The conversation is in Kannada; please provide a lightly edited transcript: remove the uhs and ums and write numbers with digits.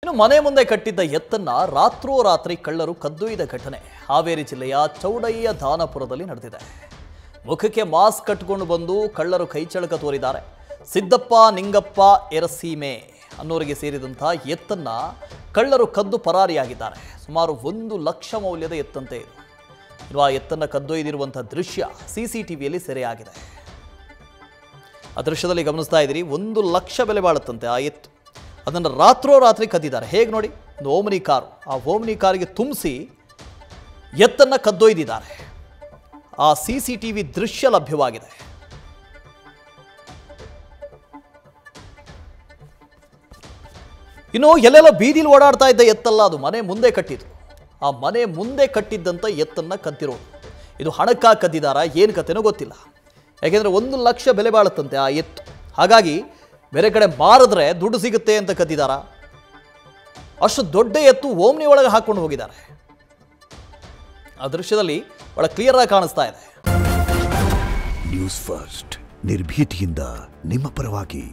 ಇನ್ನು ಮನೆ ಮುಂದೆ ಕಟ್ಟಿದ್ದ ಎತ್ತನ್ನ ರಾತ್ರೋರಾತ್ರಿ ಕಳ್ಳರು ಕದ್ದೊಯ್ದ ಘಟನೆ ಹಾವೇರಿ ಜಿಲ್ಲೆಯ ಚೌಡಯ್ಯ ದಾನಪುರದಲ್ಲಿ ನಡೆದಿದೆ. ಮುಖಕ್ಕೆ ಮಾಸ್ಕ್ ಕಟ್ಟಿಕೊಂಡು ಬಂದು ಕಳ್ಳರು ಕೈಚಳಕ ತೋರಿದ್ದಾರೆ. ಸಿದ್ದಪ್ಪ ನಿಂಗಪ್ಪ ಎರಸೀಮೆ ಅನ್ನೋರಿಗೆ ಸೇರಿದಂತಹ ಎತ್ತನ್ನ ಕಳ್ಳರು ಕದ್ದು ಪರಾರಿಯಾಗಿದ್ದಾರೆ. ಸುಮಾರು 1 ಲಕ್ಷ ಮೌಲ್ಯದ ಎತ್ತಂತೆ ಇದು. ಇನ್ನು ಆ ಎತ್ತನ್ನ ಕದ್ದೊಯ್ದಿರುವಂತಹ ದೃಶ್ಯ ಸಿಸಿಟಿವಿಯಲ್ಲಿ ಸೆರೆಯಾಗಿದೆ. ಆ ದೃಶ್ಯದಲ್ಲಿ ಗಮನಿಸ್ತಾ ಇದ್ದೀರಿ, 1 ಲಕ್ಷ ಬೆಲೆ ಬಾಳುತ್ತಂತೆ ಆ ಎತ್ತು. ಅದನ್ನು ರಾತ್ರೋರಾತ್ರಿ ಕದ್ದಿದ್ದಾರೆ. ಹೇಗೆ ನೋಡಿ, ಒಂದು ಓಮ್ನಿ ಕಾರು, ಆ ಓಮ್ನಿ ಕಾರಿಗೆ ತುಂಬಿಸಿ ಎತ್ತನ್ನು ಕದ್ದೊಯ್ದಿದ್ದಾರೆ. ಆ ಸಿಸಿಟಿವಿ ದೃಶ್ಯ ಲಭ್ಯವಾಗಿದೆ. ಇನ್ನು ಎಲ್ಲೆಲ್ಲ ಬೀದಿಲಿ ಓಡಾಡ್ತಾ ಇದ್ದ ಎತ್ತಲ್ಲ, ಅದು ಮನೆ ಮುಂದೆ ಕಟ್ಟಿದ್ರು. ಆ ಮನೆ ಮುಂದೆ ಕಟ್ಟಿದ್ದಂಥ ಎತ್ತನ್ನು ಕದ್ದಿರೋದು. ಇದು ಹಣಕ್ಕಾಗಿ ಕದ್ದಿದಾರ, ಏನು ಕತೆನೋ ಗೊತ್ತಿಲ್ಲ. ಯಾಕೆಂದರೆ 1 ಲಕ್ಷ ಬೆಲೆ ಬಾಳುತ್ತಂತೆ ಆ ಎತ್ತು. ಹಾಗಾಗಿ ಬೇರೆ ಕಡೆ ಮಾರಿದ್ರೆ ದುಡ್ಡು ಸಿಗುತ್ತೆ ಅಂತ ಕದ್ದಿದಾರ. ಅಷ್ಟು ದೊಡ್ಡ ಎತ್ತು ಓಮ್ನಿ ಒಳಗೆ ಹಾಕೊಂಡು ಹೋಗಿದ್ದಾರೆ. ಆ ದೃಶ್ಯದಲ್ಲಿ ಬಹಳ ಕ್ಲಿಯರ್ ಆಗಿ ಕಾಣಿಸ್ತಾ ಇದೆ. ನ್ಯೂಸ್ ಫಸ್ಟ್, ನಿರ್ಭೀತಿಯಿಂದ ನಿಮ್ಮ ಪರವಾಗಿ.